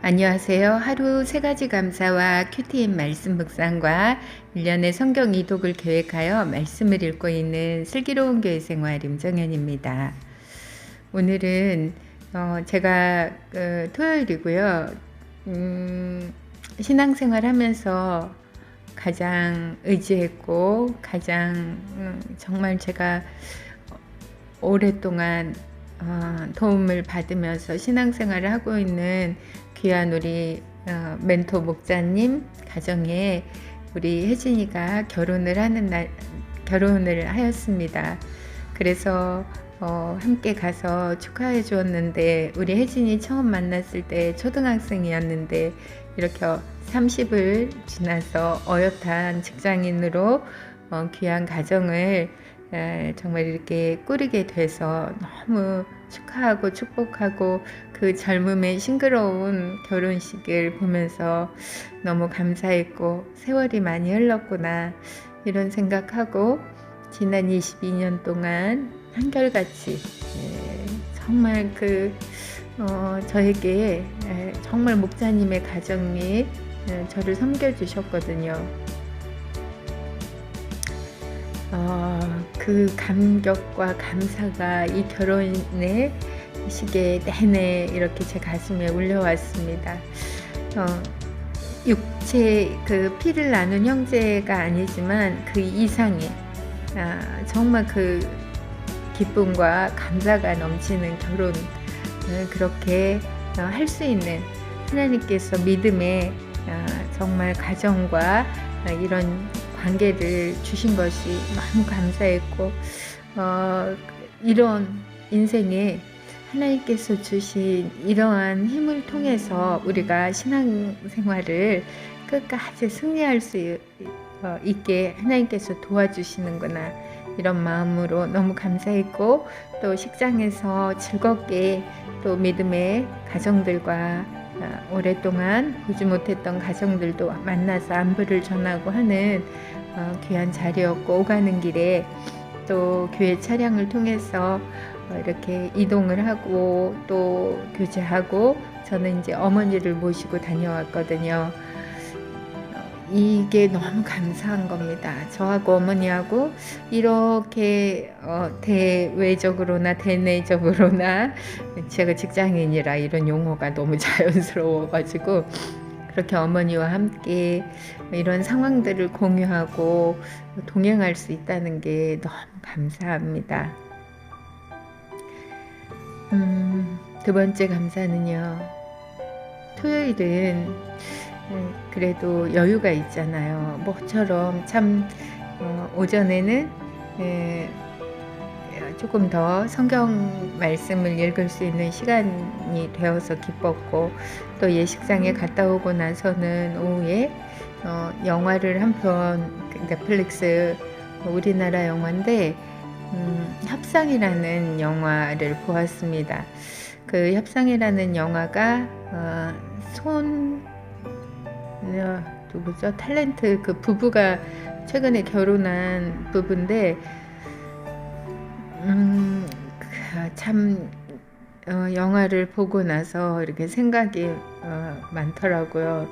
안녕하세요. 하루 세 가지 감사와 큐티인 말씀 묵상과 1년의 성경 이독을 계획하여 말씀을 읽고 있는 슬기로운 교회 생활 임정현입니다. 오늘은 제가 토요일이고요. 신앙생활 하면서 가장 의지했고 가장 정말 제가 오랫동안 도움을 받으면서 신앙생활을 하고 있는 귀한 우리 멘토 목사님 가정에 우리 혜진이가 결혼을 하였습니다. 그래서 함께 가서 축하해 주었는데, 우리 혜진이 처음 만났을 때 초등학생이었는데 이렇게 30을 지나서 어엿한 직장인으로 귀한 가정을 정말 이렇게 꾸리게 돼서 너무 축하하고 축복하고, 그 젊음의 싱그러운 결혼식을 보면서 너무 감사했고, 세월이 많이 흘렀구나 이런 생각하고, 지난 22년 동안 한결같이 정말 저에게 정말 목사님의 가정이 저를 섬겨주셨거든요. 그 감격과 감사가 이 결혼의 시기에 내내 이렇게 제 가슴에 울려왔습니다. 육체 피를 나눈 형제가 아니지만 그 이상의 정말 그 기쁨과 감사가 넘치는 결혼을 그렇게 할 수 있는 하나님께서 믿음의 정말 가정과 이런 관계를 주신 것이 너무 감사했고, 이런 인생에 하나님께서 주신 이러한 힘을 통해서 우리가 신앙생활을 끝까지 승리할 수 있게 하나님께서 도와주시는구나, 이런 마음으로 너무 감사했고, 또 식장에서 즐겁게 또 믿음의 가정들과 오랫동안 보지 못했던 가정들도 만나서 안부를 전하고 하는 귀한 자리였고, 오가는 길에 또 교회 차량을 통해서 이렇게 이동을 하고 또 교제하고, 저는 이제 어머니를 모시고 다녀왔거든요. 이게 너무 감사한 겁니다. 저하고 어머니하고 이렇게 대외적으로나 대내적으로나, 제가 직장인이라 이런 용어가 너무 자연스러워가지고 그렇게 어머니와 함께 이런 상황들을 공유하고 동행할 수 있다는 게 너무 감사합니다. 두 번째 감사는요, 토요일은 그래도 여유가 있잖아요. 모처럼 참 오전에는 조금 더 성경 말씀을 읽을 수 있는 시간이 되어서 기뻤고, 또 예식장에 갔다 오고 나서는 오후에 영화를 한 편, 넷플릭스 우리나라 영화인데 협상이라는 영화를 보았습니다. 그 협상이라는 영화가 누구죠? 탤런트 그 부부가 최근에 결혼한 부부인데, 참 영화를 보고 나서 이렇게 생각이 많더라고요.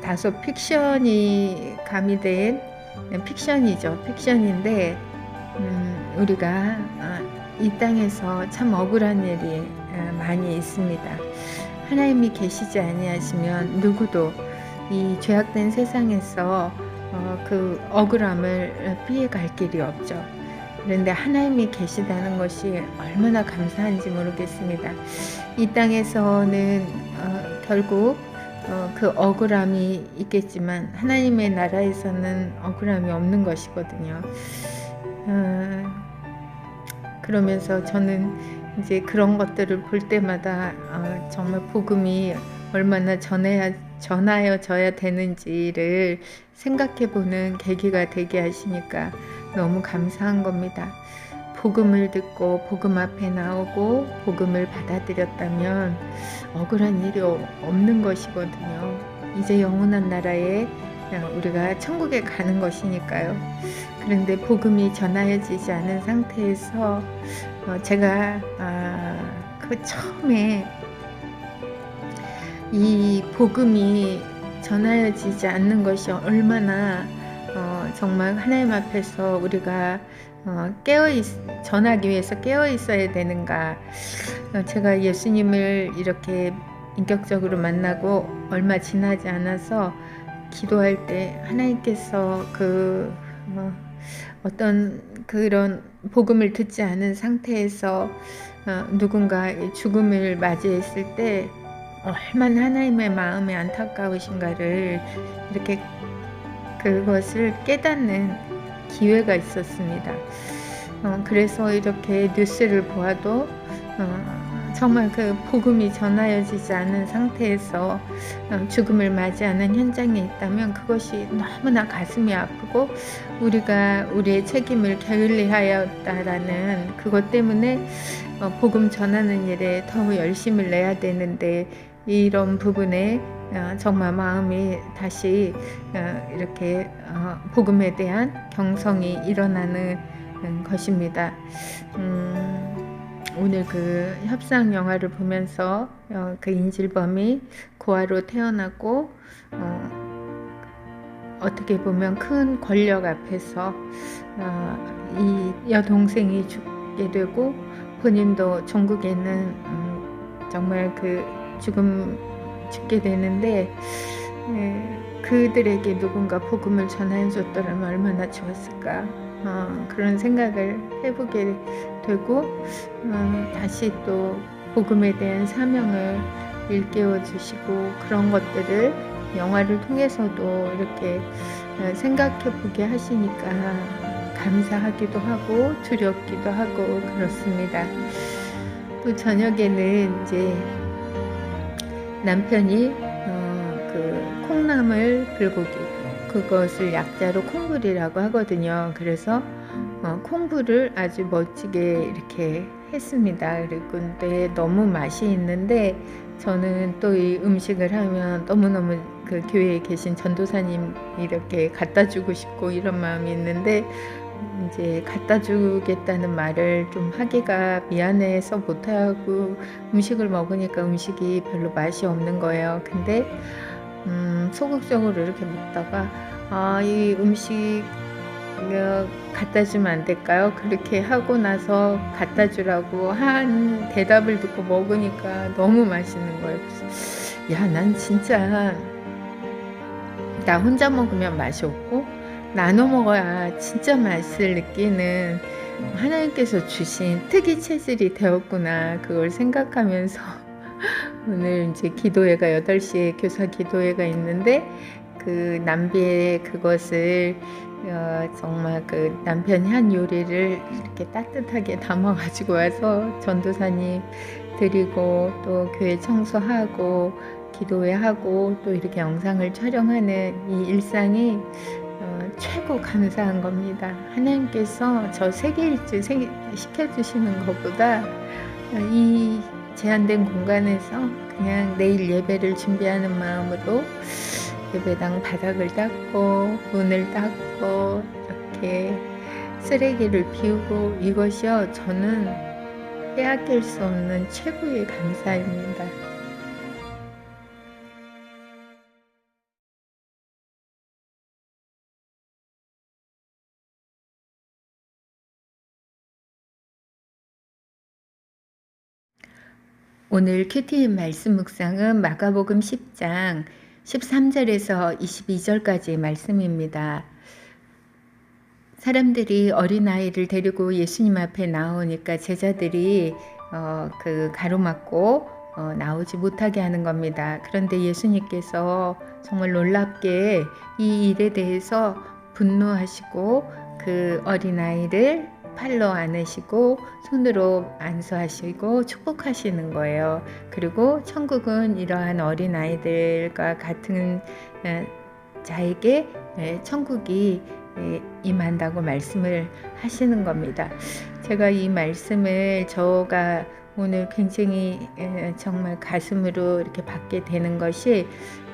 다소 픽션이 가미된 픽션이죠. 픽션인데 우리가 이 땅에서 참 억울한 일이 많이 있습니다. 하나님이 계시지 아니하시면 누구도 이 죄악된 세상에서 그 억울함을 피해갈 길이 없죠. 그런데 하나님이 계시다는 것이 얼마나 감사한지 모르겠습니다. 이 땅에서는 결국 그 억울함이 있겠지만 하나님의 나라에서는 억울함이 없는 것이거든요. 그러면서 저는 이제 그런 것들을 볼 때마다 정말 복음이 얼마나 전하여져야 되는지를 생각해보는 계기가 되게 하시니까 너무 감사한 겁니다. 복음을 듣고 복음 앞에 나오고 복음을 받아들였다면 억울한 일이 없는 것이거든요. 이제 영원한 나라에 우리가 천국에 가는 것이니까요. 그런데 복음이 전하여지지 않은 상태에서 제가 그 처음에 이 복음이 전하여지지 않는 것이 얼마나 정말 하나님 앞에서 우리가 전하기 위해서 깨어 있어야 되는가. 제가 예수님을 이렇게 인격적으로 만나고 얼마 지나지 않아서 기도할 때 하나님께서 어떤 그런 복음을 듣지 않은 상태에서 누군가 죽음을 맞이했을 때 얼마나 하나님의 마음이 안타까우신가를 이렇게 그것을 깨닫는 기회가 있었습니다. 그래서 이렇게 뉴스를 보아도 정말 그 복음이 전하여지지 않은 상태에서 죽음을 맞이하는 현장에 있다면 그것이 너무나 가슴이 아프고 우리가 우리의 책임을 게을리하였다라는 그것 때문에 복음 전하는 일에 더 열심을 내야 되는데 이런 부분에 정말 마음이 다시 이렇게 복음에 대한 경성이 일어나는 것입니다. 오늘 그 협상 영화를 보면서 그 인질범이 고아로 태어나고 어떻게 보면 큰 권력 앞에서 이 여동생이 죽게 되고 본인도 종국에는 정말 그 죽게 되는데 그들에게 누군가 복음을 전해 줬더라면 얼마나 좋았을까. 그런 생각을 해보게 되고 다시 또 복음에 대한 사명을 일깨워 주시고 그런 것들을 영화를 통해서도 이렇게 생각해 보게 하시니까 감사하기도 하고 두렵기도 하고 그렇습니다. 또 저녁에는 이제 남편이 그 콩나물 불고기, 그것을 약자로 콩불이라고 하거든요. 그래서 콩불을 아주 멋지게 이렇게 했습니다. 근데 너무 맛이 있는데 저는 또 이 음식을 하면 너무너무 그 교회에 계신 전도사님 이렇게 갖다 주고 싶고 이런 마음이 있는데 이제 갖다 주겠다는 말을 좀 하기가 미안해서 못하고 음식을 먹으니까 음식이 별로 맛이 없는 거예요. 근데 소극적으로 이렇게 먹다가 이 음식 갖다 주면 안 될까요? 그렇게 하고 나서 갖다 주라고 한 대답을 듣고 먹으니까 너무 맛있는 거예요. 그래서 야, 난 진짜 나 혼자 먹으면 맛이 없고 나눠 먹어야 진짜 맛을 느끼는 하나님께서 주신 특이 체질이 되었구나. 그걸 생각하면서 오늘 이제 기도회가 8시에 교사 기도회가 있는데 그 남비에 그것을 정말 그 남편이 한 요리를 이렇게 따뜻하게 담아 가지고 와서 전도사님 드리고 또 교회 청소하고 기도회 하고 또 이렇게 영상을 촬영하는 이 일상이 최고 감사한 겁니다. 하나님께서 저 세계일주 시켜주시는 것보다 이 제한된 공간에서 그냥 내일 예배를 준비하는 마음으로 예배당 바닥을 닦고 문을 닦고 이렇게 쓰레기를 비우고 이것이요, 저는 빼앗길 수 없는 최고의 감사입니다. 오늘 큐티인 말씀 묵상은 마가복음 10장 13절에서 22절까지의 말씀입니다. 사람들이 어린아이를 데리고 예수님 앞에 나오니까 제자들이 가로막고 나오지 못하게 하는 겁니다. 그런데 예수님께서 정말 놀랍게 이 일에 대해서 분노하시고 그 어린아이를 팔로 안으시고 손으로 안수하시고 축복하시는 거예요. 그리고 천국은 이러한 어린아이들과 같은 자에게 천국이 임한다고 말씀을 하시는 겁니다. 제가 이 말씀을 저가 오늘 굉장히 정말 가슴으로 이렇게 받게 되는 것이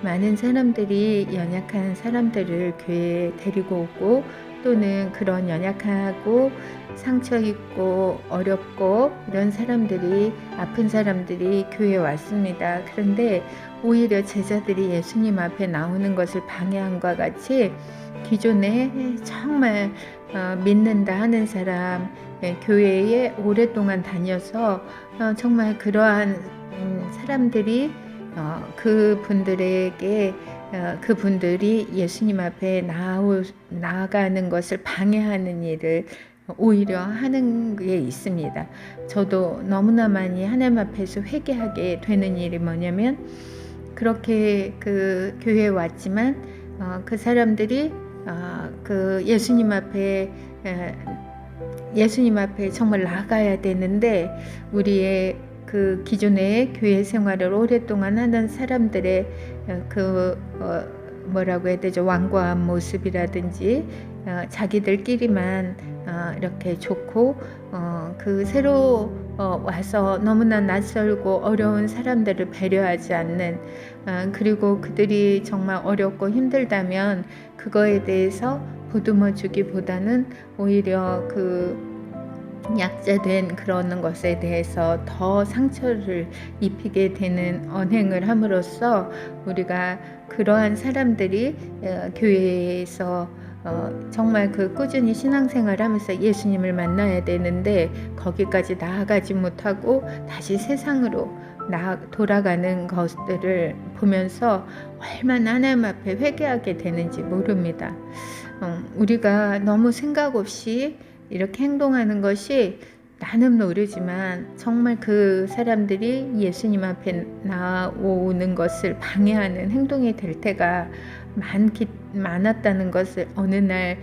많은 사람들이 연약한 사람들을 교회에 데리고 오고 또는 그런 연약하고 상처 있고 어렵고 이런 사람들이, 아픈 사람들이 교회에 왔습니다. 그런데 오히려 제자들이 예수님 앞에 나오는 것을 방해함과 같이 기존에 정말 믿는다 하는 사람, 교회에 오랫동안 다녀서 정말 그러한 사람들이 그분들에게 그분들이 예수님 앞에 나아가는 것을 방해하는 일을 오히려 하는 게 있습니다. 저도 너무나 많이 하나님 앞에서 회개하게 되는 일이 뭐냐면, 그렇게 그 교회에 왔지만 그 사람들이 그 예수님 앞에 정말 나가야 되는데, 우리의 그 기존의 교회 생활을 오랫동안 하는 사람들의 뭐라고 해야 되죠? 완고한 모습이라든지 자기들끼리만 이렇게 좋고 그 새로 와서 너무나 낯설고 어려운 사람들을 배려하지 않는, 그리고 그들이 정말 어렵고 힘들다면 그거에 대해서 보듬어 주기보다는 오히려 그 약자된 그런 것에 대해서 더 상처를 입히게 되는 언행을 함으로써, 우리가 그러한 사람들이 교회에서 정말 그 꾸준히 신앙생활을 하면서 예수님을 만나야 되는데 거기까지 나아가지 못하고 다시 세상으로 돌아가는 것들을 보면서 얼마나 하나님 앞에 회개하게 되는지 모릅니다. 우리가 너무 생각 없이 이렇게 행동하는 것이 나는 모르지만 정말 그 사람들이 예수님 앞에 나오는 것을 방해하는 행동이 될 때가 많았다는 것을 어느 날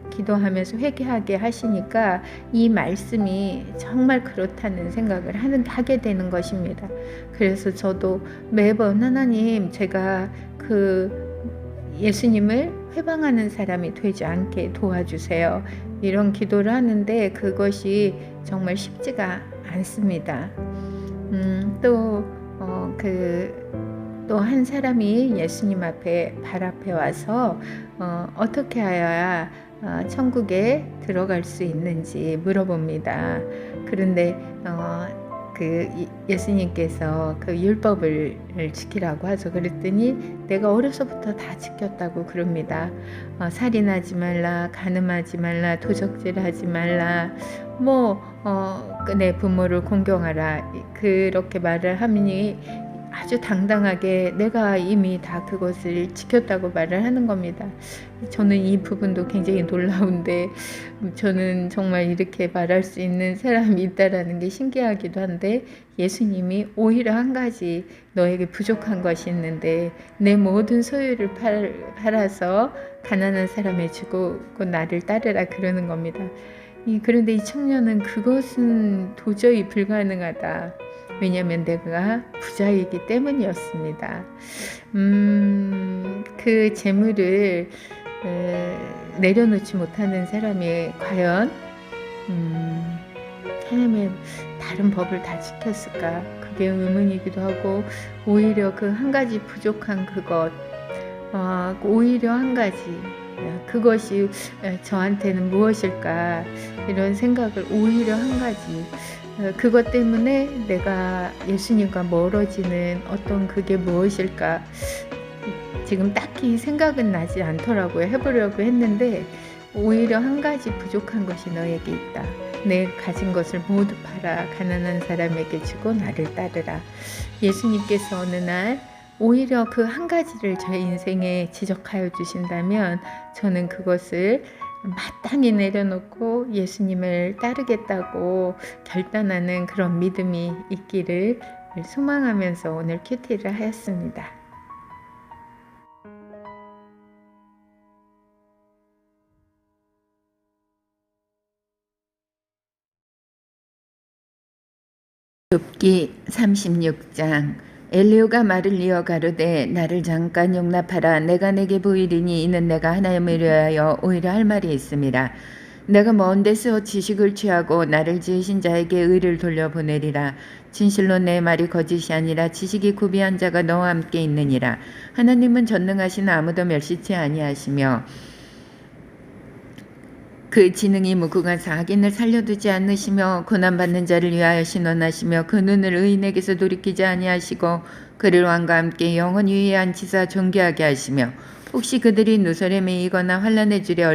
기도하면서 회개하게 하시니까 이 말씀이 정말 그렇다는 생각을 하게 되는 것입니다. 그래서 저도 매번 하나님, 제가 그 예수님을 회방하는 사람이 되지 않게 도와주세요, 이런 기도를 하는데 그것이 정말 쉽지가 않습니다. 또 한 사람이 예수님 앞에 발 앞에 와서 어떻게 하여야 천국에 들어갈 수 있는지 물어봅니다. 그런데 예수님께서 그 율법을 지키라고 하죠. 그랬더니 내가 어려서부터 다 지켰다고 그럽니다. 살인하지 말라, 간음하지 말라, 도적질하지 말라, 내 부모를 공경하라, 그렇게 말을 하니 아주 당당하게 내가 이미 다 그것을 지켰다고 말을 하는 겁니다. 저는 이 부분도 굉장히 놀라운데, 저는 정말 이렇게 말할 수 있는 사람이 있다라는 게 신기하기도 한데, 예수님이 오히려 한 가지, 너에게 부족한 것이 있는데 내 모든 소유를 팔아서 가난한 사람에 주고 나를 따르라 그러는 겁니다. 그런데 이 청년은 그것은 도저히 불가능하다, 왜냐하면 내가 부자이기 때문이었습니다. 그 재물을 내려놓지 못하는 사람이 과연 하나님의 다른 법을 다 지켰을까? 그게 의문이기도 하고, 오히려 그 한 가지 부족한 그것, 오히려 한 가지, 그것이 저한테는 무엇일까? 이런 생각을, 오히려 한 가지, 그것 때문에 내가 예수님과 멀어지는 어떤 그게 무엇일까? 지금 딱히 생각은 나지 않더라고요. 해보려고 했는데 오히려 한 가지 부족한 것이 너에게 있다. 내 가진 것을 모두 팔아 가난한 사람에게 주고 나를 따르라. 예수님께서 어느 날 오히려 그 한 가지를 제 인생에 지적하여 주신다면 저는 그것을 마땅히 내려놓고 예수님을 따르겠다고 결단하는 그런 믿음이 있기를 소망하면서 오늘 큐티를 하였습니다. 욥기 36장. 엘리후가 말을 이어 가로되 나를 잠깐 용납하라. 내가 내게 보이리니 이는 내가 하나님을 위하여 오히려 할 말이 있음이라. 내가 먼 데서 지식을 취하고 나를 지으신 자에게 의를 돌려보내리라. 진실로 내 말이 거짓이 아니라 지식이 구비한 자가 너와 함께 있느니라. 하나님은 전능하신 아무도 멸시치 아니하시며 그 지능이 묵고가서 악인을 살려두지 않으시며 고난받는 자를 위하여 신원하시며 그 눈을 의인에게서 돌이키지 아니하시고 그를 왕과 함께 영원히 위에 앉히사 존귀하게 하시며 혹시 그들이 누설에 매이거나 환난의 줄에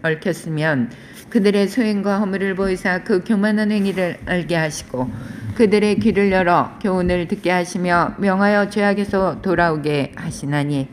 얽혔으면 그들의 소행과 허물을 보이사 그 교만한 행위를 알게 하시고 그들의 귀를 열어 교훈을 듣게 하시며 명하여 죄악에서 돌아오게 하시나니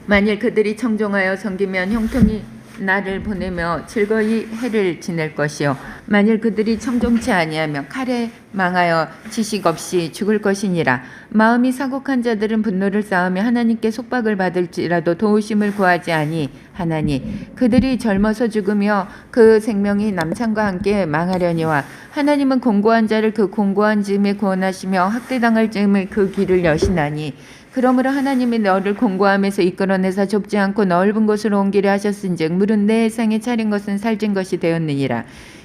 만일 그들이 청종하여 섬기면 형통이 나를 보내며 즐거이 해를 지낼 것이요 만일 그들이 청종치 아니하며 칼에 망하여 지식 없이 죽을 것이니라. 마음이 사곡한 자들은 분노를 쌓으며 하나님께 속박을 받을지라도 도우심을 구하지 아니하나니 그들이 젊어서 죽으며 그 생명이 남창과 함께 망하려니와 하나님은 공고한 자를 그 공고한 즈음에 구원하시며 학대당할 즈음에 그 길을 여시나니 그러므로 하나님이 너를 공고함에서 이끌어내사 좁지 않고 넓은 곳으로 옮기려 하셨은즉 물은 내 상에 차린 것은 살찐 것이 되었느니라.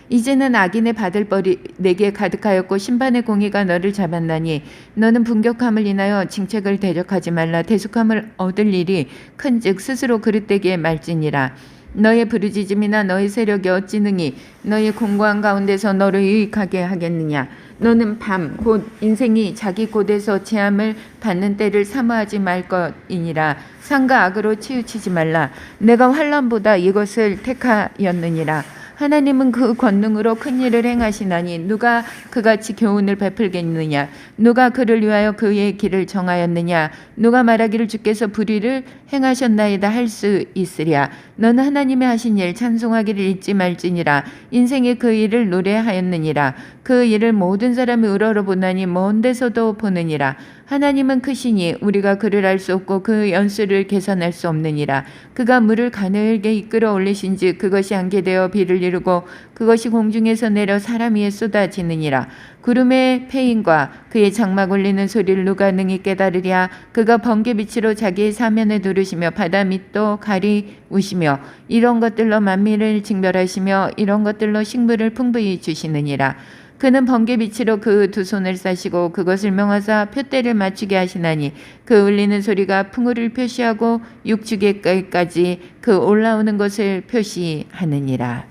이제는 악인의 받을 벌이 내게 가득하였고 심판의 공의가 너를 잡았나니 너는 분격함을 인하여 징책을 대적하지 말라. 대속함을 얻을 일이 큰즉 스스로 그릇되기에 말지니라. 너의 부르짖음이나 너의 세력이 어찌 능히 너의 공고한 가운데서 너를 유익하게 하겠느냐. 너는 밤 곧 인생이 자기 곳에서 제함을 받는 때를 사모하지 말 것이니라. 상과 악으로 치우치지 말라. 내가 환난보다 이것을 택하였느니라. 하나님은 그 권능으로 큰 일을 행하시나니 누가 그같이 교훈을 베풀겠느냐. 누가 그를 위하여 그의 길을 정하였느냐. 누가 말하기를 주께서 불의를 행하셨나이다 할 수 있으랴. 너는 하나님의 하신 일 찬송하기를 잊지 말지니라. 인생의 그 일을 노래하였느니라. 그 일을 모든 사람이 우러러보나니 먼 데서도 보느니라. 하나님은 크시니 우리가 그를 알 수 없고 그 연수를 계산할 수 없느니라. 그가 물을 가늘게 이끌어 올리신즉 그것이 안개되어 비를 이루고 그것이 공중에서 내려 사람 위에 쏟아지느니라. 구름의 패인과 그의 장막 울리는 소리를 누가 능히 깨달으랴. 그가 번개빛으로 자기의 사면에 두르시며 바다 밑도 가리우시며 이런 것들로 만민을 징벌하시며 이런 것들로 식물을 풍부히 주시느니라. 그는 번개빛으로 그 두 손을 싸시고 그것을 명하사 표대를 맞추게 하시나니 그 울리는 소리가 풍우를 표시하고 육축에까지 그 올라오는 것을 표시하느니라.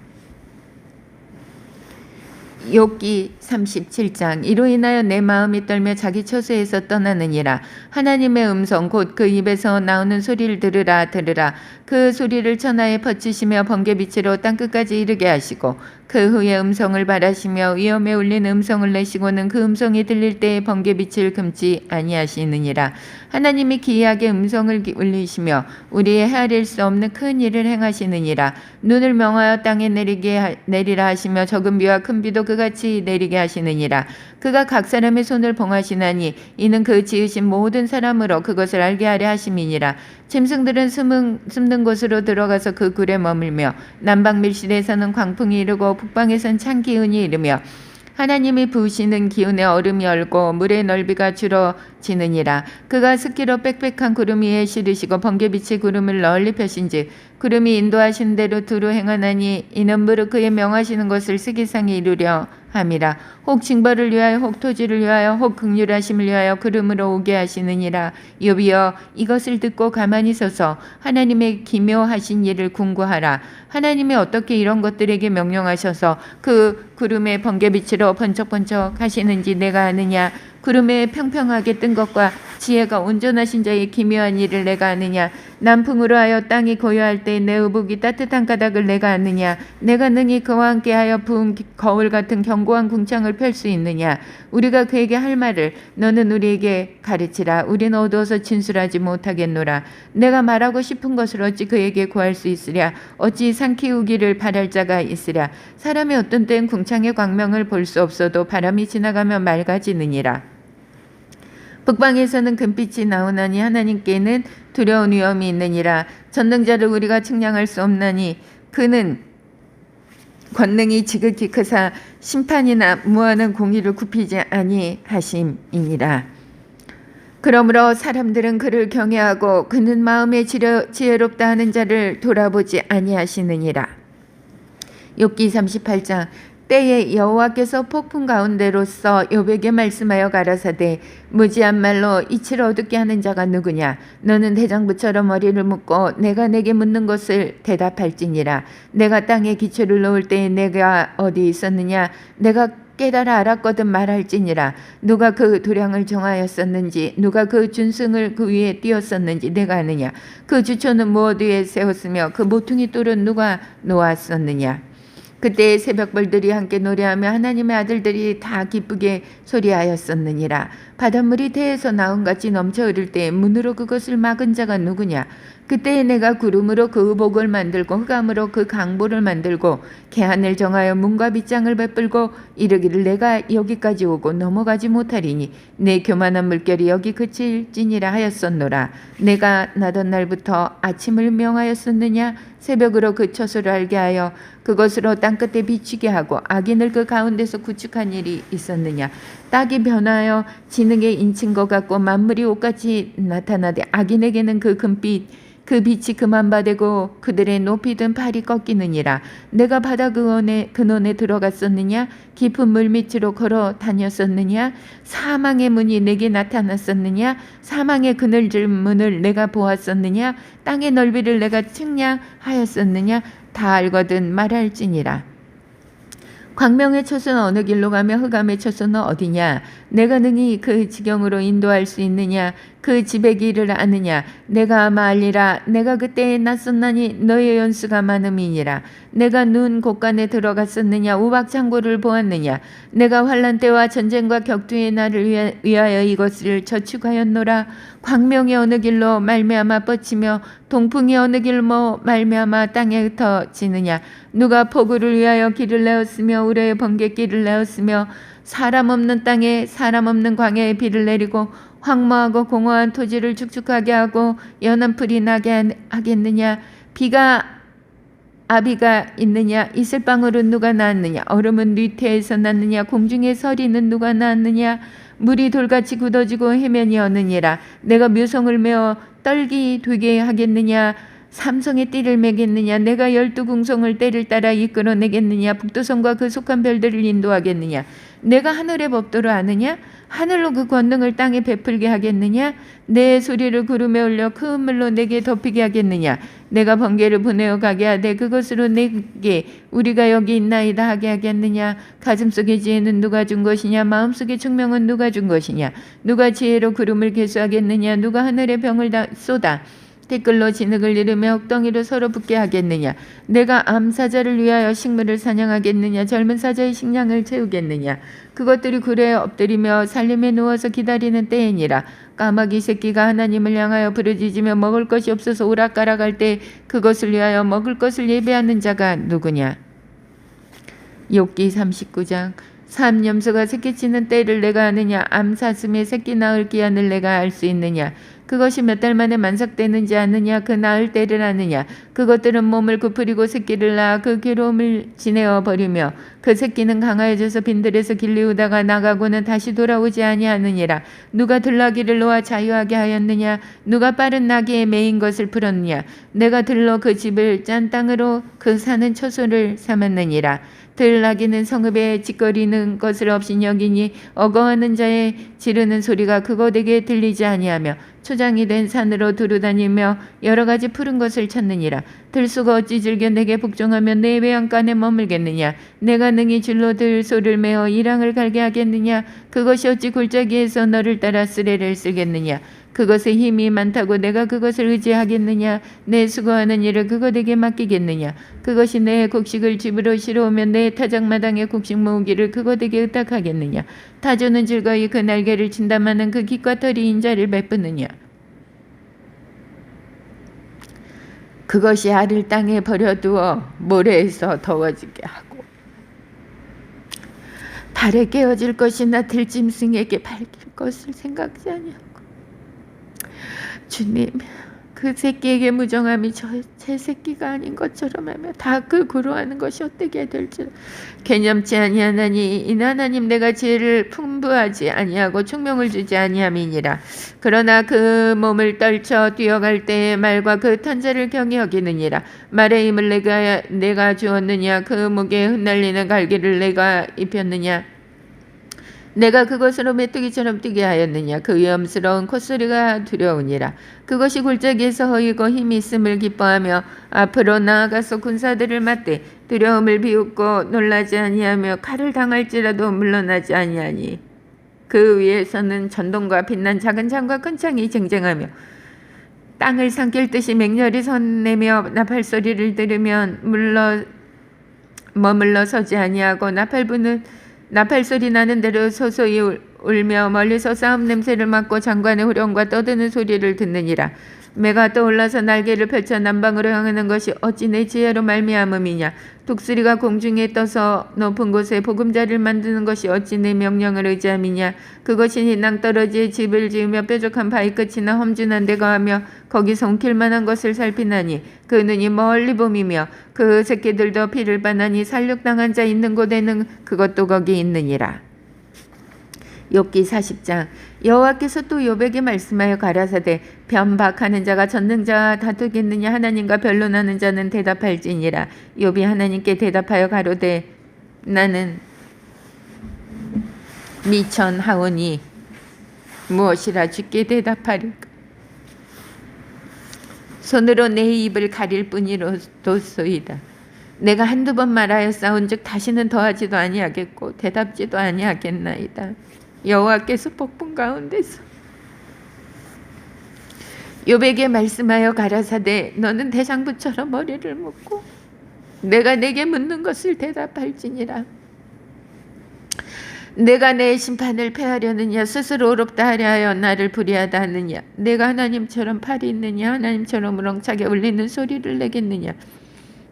욥기 37장. 이로 인하여 내 마음이 떨며 자기 처소에서 떠나느니라. 하나님의 음성 곧 그 입에서 나오는 소리를 들으라. 그 소리를 천하에 퍼치시며 번개빛으로 땅끝까지 이르게 하시고 그 후에 음성을 발하시며 위엄에 울리는 음성을 내시고는 그 음성이 들릴 때에 번개빛을 금치 아니하시느니라. 하나님이 기이하게 음성을 울리시며 우리의 헤아릴 수 없는 큰 일을 행하시느니라. 눈을 명하여 땅에 내리라 하시며 적은 비와 큰 비도 그같이 내리게 하시느니라. 그가 각 사람의 손을 봉하시나니 이는 그 지으신 모든 사람으로 그것을 알게 하려 하심이니라. 짐승들은 숨는 곳으로 들어가서 그 굴에 머물며 남방 밀실에서는 광풍이 이르고 북방에선 찬 기운이 이르며 하나님이 부으시는 기운에 얼음이 얼고 물의 넓이가 줄어지느니라. 그가 스키로 빽빽한 구름 위에 실으시고 번개빛의 구름을 널리 펴신즉 구름이 인도하신 대로 두루 행하나니 이는 무릇 그의 명하시는 것을 스기상에 이루려 함이라. 혹 징벌을 위하여 혹 토지를 위하여 혹 긍휼하심을 위하여 구름으로 오게 하시느니라. 욥이여 이것을 듣고 가만히 서서 하나님의 기묘하신 일을 궁구하라. 하나님이 어떻게 이런 것들에게 명령하셔서 그 구름의 번개빛으로 번쩍번쩍 하시는지 내가 아느냐. 구름에 평평하게 뜬 것과 지혜가 온전하신 자의 기묘한 일을 내가 아느냐. 남풍으로 하여 땅이 고요할 때 내 의복이 따뜻한 까닭을 내가 아느냐. 내가 능히 그와 함께하여 부은 거울 같은 견고한 궁창을 펼 수 있느냐. 우리가 그에게 할 말을 너는 우리에게 가르치라. 우리는 어두워서 진술하지 못하겠노라. 내가 말하고 싶은 것을 어찌 그에게 구할 수 있으랴. 어찌 삼키우기를 바랄 자가 있으랴. 사람이 어떤 때는 궁창의 광명을 볼 수 없어도 바람이 지나가면 맑아지느니라. 북방에서는 금빛이 나오나니 하나님께는 두려운 위엄이 있느니라. 전능자를 우리가 측량할 수 없나니 그는 권능이 지극히 크사 심판이나 무한한 공의를 굽히지 아니하심이니라. 그러므로 사람들은 그를 경외하고 그는 마음에 지혜롭다 하는 자를 돌아보지 아니하시느니라. 욥기 38장. 때에 여호와께서 폭풍 가운데로서 욥에게 말씀하여 가라사대 무지한 말로 이치를 어둡게 하는 자가 누구냐. 너는 대장부처럼 머리를 묶고 내가 내게 묻는 것을 대답할지니라. 내가 땅에 기초를 놓을 때에 내가 어디 있었느냐. 내가 깨달아 알았거든 말할지니라. 누가 그 도량을 정하였었는지 누가 그 준승을 그 위에 띄었었는지 내가 아느냐. 그 주초는 무엇 위에 세웠으며 그 모퉁이 돌은 누가 놓았었느냐. 그때 새벽벌들이 함께 노래하며 하나님의 아들들이 다 기쁘게 소리하였었느니라. 바닷물이 태에서 나온 같이 넘쳐 흐를 때 문으로 그것을 막은 자가 누구냐. 그때에 내가 구름으로 그 의복을 만들고 흑암으로 그 강보를 만들고 개한을 정하여 문과 빗장을 베풀고 이르기를 내가 여기까지 오고 넘어가지 못하리니 내 교만한 물결이 여기 그칠지니라 하였었노라. 내가 나던 날부터 아침을 명하였었느냐. 새벽으로 그 처소를 알게 하여 그것으로 땅끝에 비추게 하고 악인을 그 가운데서 구축한 일이 있었느냐. 땅이 변하여 진흙에 인친 것 같고 만물이 옷같이 나타나되 악인에게는 그 금빛 그 빛이 그만바되고 그들의 높이 든 팔이 꺾이느니라. 내가 바다 근원에 들어갔었느냐. 깊은 물밑으로 걸어 다녔었느냐. 사망의 문이 내게 나타났었느냐. 사망의 그늘질 문을 내가 보았었느냐. 땅의 넓이를 내가 측량하였었느냐. 다 알거든 말할지니라. 광명의 처소는 어느 길로 가며 흑암의 처소는 어디냐. 내가 능히 그 지경으로 인도할 수 있느냐. 그 집의 길을 아느냐. 내가 아마 알리라. 내가 그때에 낯섰나니 너의 연수가 많음이니라. 내가 눈 곳간에 들어갔었느냐. 우박창고를 보았느냐. 내가 환난 때와 전쟁과 격투의 날을 위하여 이것을 저축하였노라. 광명이 어느 길로 말미암아 뻗치며 동풍이 어느 길로 말미암아 땅에 흩어지느냐. 누가 포구를 위하여 길을 내었으며 우레의 번갯길을 내었으며 사람 없는 땅에 사람 없는 광야에 비를 내리고 황무하고 공허한 토지를 축축하게 하고 연한 풀이 나게 하겠느냐. 아비가 있느냐. 이슬방울은 누가 낳았느냐. 얼음은 뉘태에서 났느냐. 공중의 서리는 누가 낳았느냐. 물이 돌같이 굳어지고 해면이 어느니라. 내가 묘성을 메어 떨기 되게 하겠느냐. 삼성의 띠를 매겠느냐. 내가 12궁성을 때를 따라 이끌어내겠느냐. 북도성과 그 속한 별들을 인도하겠느냐. 내가 하늘의 법도를 아느냐. 하늘로 그 권능을 땅에 베풀게 하겠느냐. 내 소리를 구름에 올려 큰 물로 내게 덮이게 하겠느냐. 내가 번개를 보내어 가게 하되 그것으로 내게 우리가 여기 있나이다 하게 하겠느냐. 가슴속의 지혜는 누가 준 것이냐. 마음속의 총명은 누가 준 것이냐. 누가 지혜로 구름을 계수하겠느냐. 누가 하늘의 병을 다 쏟아 댓글로 진흙을 이르며 옥덩이로 서로 붙게 하겠느냐. 내가 암사자를 위하여 식물을 사냥하겠느냐. 젊은 사자의 식량을 채우겠느냐. 그것들이 굴에 엎드리며 살림에 누워서 기다리는 때이니라. 까마귀 새끼가 하나님을 향하여 부르짖으며 먹을 것이 없어서 오락가락할 때 그것을 위하여 먹을 것을 예배하는 자가 누구냐. 욥기 39장. 삼염소가 새끼치는 때를 내가 아느냐. 암사슴의 새끼 낳을 기한을 내가 알 수 있느냐. 그것이 몇 달 만에 만삭되는지 아느냐. 그 낳을 때를 아느냐. 그것들은 몸을 구부리고 새끼를 낳아 그 괴로움을 지내어 버리며 그 새끼는 강하여져서 빈들에서 길리우다가 나가고는 다시 돌아오지 아니하느니라. 누가 들나귀를 놓아 자유하게 하였느냐. 누가 빠른 나귀에 매인 것을 풀었느냐. 내가 들러 그 집을 짠 땅으로 그 사는 처소를 삼았느니라. 들나귀는 성읍에 짓거리는 것을 없이 여기니 어거하는 자의 지르는 소리가 그곳에게 들리지 아니하며 초장이 된 산으로 두루다니며 여러 가지 푸른 것을 찾느니라. 들소가 어찌 즐겨 내게 복종하며 내 외양간에 머물겠느냐. 내가 능히 줄로 들소를 메어 이랑을 갈게 하겠느냐. 그것이 어찌 골짜기에서 너를 따라 쓰레를 쓰겠느냐. 그것의 힘이 많다고 내가 그것을 의지하겠느냐. 내 수고하는 일을 그것에게 맡기겠느냐. 그것이 내 곡식을 집으로 실어오면 내 타작마당의 곡식 모으기를 그것에게 의탁하겠느냐. 타조는 즐거이 그 날개를 친다마는 그 깃과 털이 인자를 베푸느냐. 그것이 알을 땅에 버려두어 모래에서 더워지게 하고 달에 깨어질 것이나 들짐승에게 밝힐 것을 생각지 아니하고 주님, 그 새끼에게 무정함이 제 새끼가 아닌 것처럼 하며 다 그 고로하는 것이 어떻게 될지 개념치 아니하나니 이는 하나님 내가 지혜를 풍부하지 아니하고 총명을 주지 아니함이니라. 그러나 그 몸을 떨쳐 뛰어갈 때에 말과 그 탄자를 경히 여기느니라. 말의 힘을 내가 주었느냐 그 목에 흩날리는 갈기를 내가 입혔느냐 내가 그것으로 메뚜기처럼 뛰게 하였느냐. 그 위험스러운 콧소리가 두려우니라. 그것이 골짜기에서 허이고 힘이 있음을 기뻐하며 앞으로 나아가서 군사들을 맞대 두려움을 비웃고 놀라지 아니하며 칼을 당할지라도 물러나지 아니하니 그 위에서는 전동과 빛난 작은 창과 큰 창이 쟁쟁하며 땅을 삼킬 듯이 맹렬히 선내며 나팔 소리를 들으면 머물러 서지 아니하고 나팔 소리 나는 대로 소소히 울며 멀리서 싸움 냄새를 맡고 장관의 후렴과 떠드는 소리를 듣느니라. 매가 떠올라서 날개를 펼쳐 남방으로 향하는 것이 어찌 내 지혜로 말미암음이냐. 독수리가 공중에 떠서 높은 곳에 보금자리를 만드는 것이 어찌 내 명령을 의지함이냐. 그것이 낭떠러지에 집을 지으며 뾰족한 바위 끝이나 험준한 데 거하며 거기서 옮길 만한 것을 살피나니 그 눈이 멀리 봄이며 그 새끼들도 피를 빠나니 살육당한 자 있는 곳에는 그것도 거기 있느니라. 욥기 40장. 여호와께서 또 욥에게 말씀하여 가라사대 변박하는 자가 전능자와 다투겠느냐. 하나님과 변론하는 자는 대답할지니라. 욥이 하나님께 대답하여 가로되 나는 미천하오니 무엇이라 주께 대답하리까. 손으로 내 입을 가릴 뿐이로소이다. 내가 한두 번 말하여 싸운즉 다시는 더하지도 아니하겠고 대답지도 아니하겠나이다. 여호와께서 폭풍 가운데서 욥에게 말씀하여 가라사대 너는 대장부처럼 머리를 묶고 내가 내게 묻는 것을 대답할지니라. 내가 내 심판을 패하려느냐 스스로 어렵다 하려 하여 나를 불의하다 하느냐. 내가 하나님처럼 팔이 있느냐 하나님처럼 우렁차게 울리는 소리를 내겠느냐.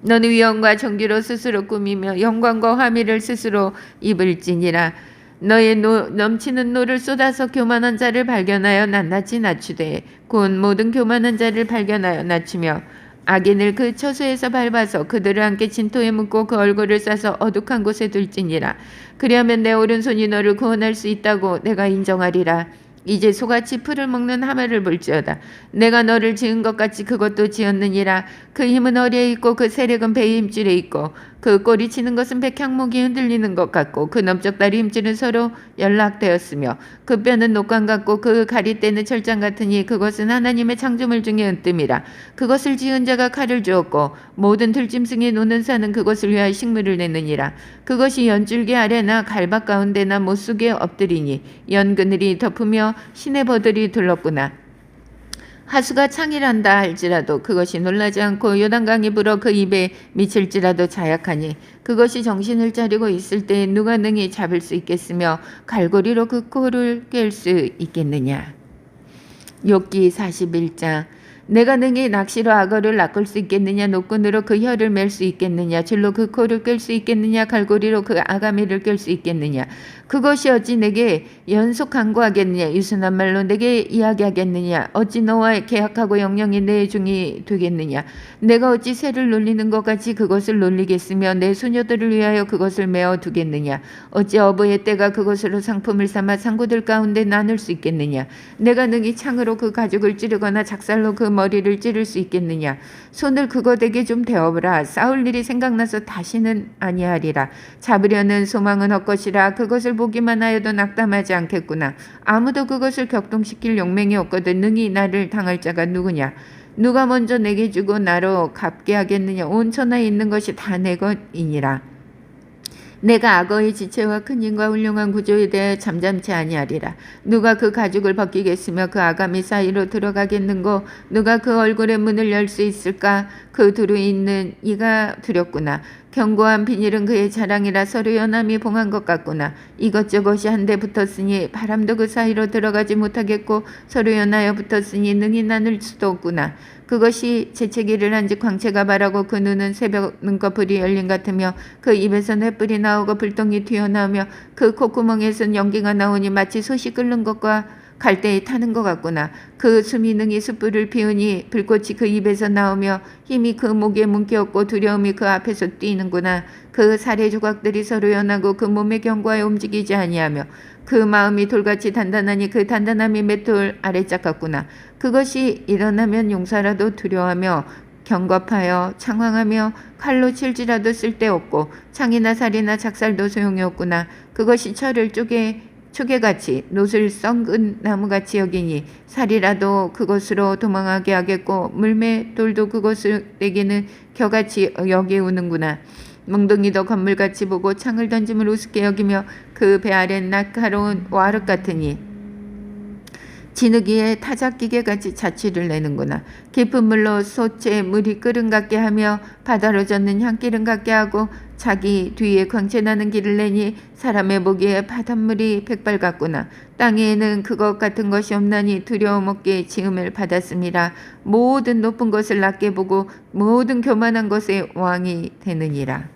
너는 위엄과 존귀로 스스로 꾸미며 영광과 화미를 스스로 입을지니라. 너의 넘치는 노를 쏟아서 교만한 자를 발견하여 낱낱이 낮추되 곧 모든 교만한 자를 발견하여 낮추며 악인을 그 처소에서 밟아서 그들을 함께 진토에 묻고 그 얼굴을 싸서 어둑한 곳에 둘지니라. 그리하면 내 오른손이 너를 구원할 수 있다고 내가 인정하리라. 이제 소같이 풀을 먹는 하마를 볼지어다. 내가 너를 지은 것 같이 그것도 지었느니라. 그 힘은 허리에 있고 그 세력은 배의 힘줄에 있고 그 꼬리 치는 것은 백향목이 흔들리는 것 같고 그 넓적다리 힘줄은 서로 연락되었으며 그 뼈는 녹관 같고 그 가리대는 철장 같으니 그것은 하나님의 창조물 중에 은뜸이라. 그것을 지은 자가 칼을 주었고 모든 들짐승이 노는 산은 그것을 위하여 식물을 내느니라. 그것이 연줄기 아래나 갈박 가운데나 못속에 엎드리니 연그늘이 덮으며 시내 버들이 둘렀구나. 하수가 창이란다 할지라도 그것이 놀라지 않고 요단강이 불어 그 입에 미칠지라도 자약하니 그것이 정신을 차리고 있을 때 누가 능히 잡을 수 있겠으며 갈고리로 그 코를 깰 수 있겠느냐. 욥기 41장. 내가 능히 낚시로 악어를 낚을 수 있겠느냐. 노끈으로 그 혀를 맬 수 있겠느냐. 줄로 그 코를 끌 수 있겠느냐. 갈고리로 그 아가미를 끌 수 있겠느냐. 그것이 어찌 내게 연속 강구하겠느냐. 유순한 말로 내게 이야기하겠느냐. 어찌 너와 계약하고 영영이 내 종이 되겠느냐. 내가 어찌 새를 놀리는 것 같이 그것을 놀리겠으며 내 소녀들을 위하여 그것을 메어 두겠느냐. 어찌 어부의 때가 그것으로 상품을 삼아 상구들 가운데 나눌 수 있겠느냐. 내가 능히 창으로 그 가죽을 찌르거나 작살로 그 머리를 찌를 수 있겠느냐. 손을 그것에게 좀 대어보라. 싸울 일이 생각나서 다시는 아니하리라. 잡으려는 소망은 헛것이라. 그것을 보기만 하여도 낙담하지 않겠구나. 아무도 그것을 격동시킬 용맹이 없거든 능히 나를 당할 자가 누구냐. 누가 먼저 내게 주고 나로 갚게 하겠느냐. 온 천하에 있는 것이 다 내 것이니라. 내가 악어의 지체와 큰 힘과 훌륭한 구조에 대해 잠잠치 아니하리라. 누가 그 가죽을 벗기겠으며 그 아가미 사이로 들어가겠는고. 누가 그 얼굴의 문을 열 수 있을까. 그 두루 있는 이가 두렵구나. 견고한 비닐은 그의 자랑이라. 서로 연함이 봉한 것 같구나. 이것저것이 한데 붙었으니 바람도 그 사이로 들어가지 못하겠고 서로 연하여 붙었으니 능히 나눌 수도 없구나. 그것이 재채기를 한즉 광채가 바라고 그 눈은 새벽 눈꺼풀이 열린 같으며 그 입에서 횃불이 나오고 불똥이 튀어나오며 그 콧구멍에선 연기가 나오니 마치 솥이 끓는 것과 갈대에 타는 것 같구나. 그 숨이 능히 숯불을 피우니 불꽃이 그 입에서 나오며 힘이 그 목에 문기었고 두려움이 그 앞에서 뛰는구나. 그 살의 조각들이 서로 연하고 그 몸의 견고하여 움직이지 아니하며 그 마음이 돌같이 단단하니 그 단단함이 맷돌 아래짝 같구나. 그것이 일어나면 용사라도 두려워하며 경겁하여 창황하며 칼로 칠지라도 쓸데없고 창이나 살이나 작살도 소용이 없구나. 그것이 철을 쪼개같이 노을 썩은 나무같이 여기니 살이라도 그것으로 도망하게 하겠고 물매돌도 그것에게는 겨같이 여기우는구나. 멍둥이도 건물같이 보고 창을 던짐을 우습게 여기며 그 배 아래는 날카로운 와륵 같으니 진흙이에 타작기계같이 자취를 내는구나. 깊은 물로 솥에 물이 끓은 같게 하며 바다로 젓는 향기름 같게 하고 자기 뒤에 광채나는 길을 내니 사람의 보기에 바닷물이 백발 같구나. 땅에는 그것 같은 것이 없나니 두려움 없게 지음을 받았음이라. 모든 높은 것을 낮게 보고 모든 교만한 것의 왕이 되느니라.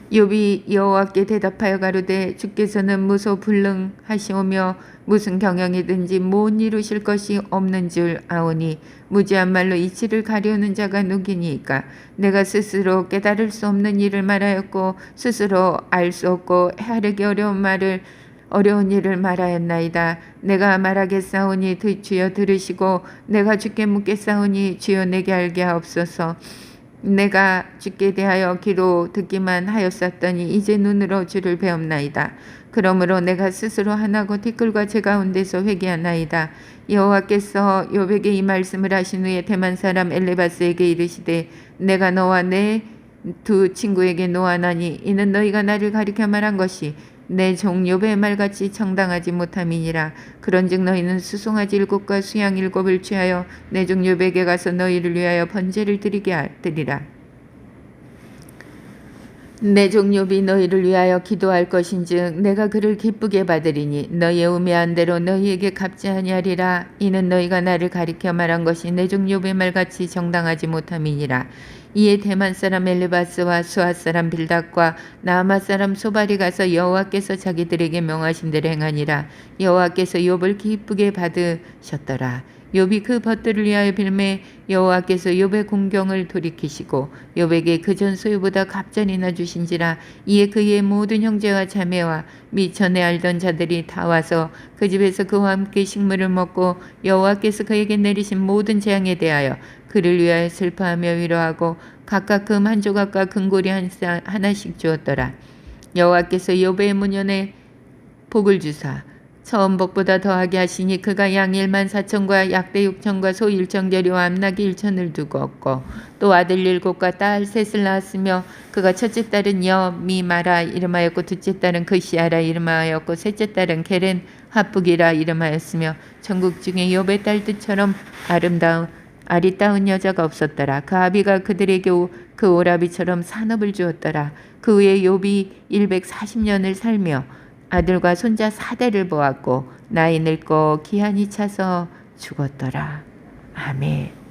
욥이 여호와께 대답하여 가로되 주께서는 무소불능하시오며 무슨 경영이든지 못 이루실 것이 없는 줄 아오니 무지한 말로 이치를 가려는 자가 누구니까. 내가 스스로 깨달을 수 없는 일을 말하였고 스스로 알 수 없고 헤아리기 어려운 일을 말하였나이다. 내가 말하겠사오니 주여 들으시고 내가 주께 묻겠사오니 주여 내게 알게 하옵소서. 내가 주께 대하여 귀로 듣기만 하였었더니 이제 눈으로 주를 배움나이다. 그러므로 내가 스스로 하나고 티끌과 제 가운데서 회개하나이다. 여호와께서 욥에게 이 말씀을 하신 후에 대만 사람 엘리바스에게 이르시되 내가 너와 내 두 친구에게 노하나니 이는 너희가 나를 가리켜 말한 것이 내 종 욥의 말같이 정당하지 못함이니라. 그런즉 너희는 수송아지 7과 수양 7을 취하여 내 종 욥에게 가서 너희를 위하여 번제를 드리라. 내 종 욥이 너희를 위하여 기도할 것인즉 내가 그를 기쁘게 받으리니 너희의 우매한 대로 너희에게 갚지 아니하리라. 이는 너희가 나를 가리켜 말한 것이 내 종 욥의 말같이 정당하지 못함이니라. 이에 대만 사람 엘리바스와 수아 사람 빌닷과 나아마 사람 소발이 가서 여호와께서 자기들에게 명하신 대로 행하니라. 여호와께서 욥을 기쁘게 받으셨더라. 욥이 그 벗들을 위하여 빌매 여호와께서 욥의 공경을 돌이키시고 욥에게 그전 소유보다 갑절이나 주신지라. 이에 그의 모든 형제와 자매와 및 전에 알던 자들이 다 와서 그 집에서 그와 함께 식물을 먹고 여호와께서 그에게 내리신 모든 재앙에 대하여 그를 위하여 슬퍼하며 위로하고 각각 금 한 조각과 금고리 하나씩 주었더라. 여호와께서 욥의 문연에 복을 주사 처음 복보다 더하게 하시니 그가 양 14,000과 약대 6,000과 소 1,000결이와 암나귀 1,000을 두었고 또 아들 7과 딸 3을 낳았으며 그가 첫째 딸은 여미마라 이름하였고 둘째 딸은 그시아라 이름하였고 셋째 딸은 게렌 하북이라 이름하였으며 전국 중에 욥의 딸들처럼 아리따운 여자가 없었더라. 그 아비가 그들에게 그 오라비처럼 산업을 주었더라. 그 후에 욥이 140년을 살며 아들과 손자 4대를 보았고 나이 늙고 기한이 차서 죽었더라. 아멘.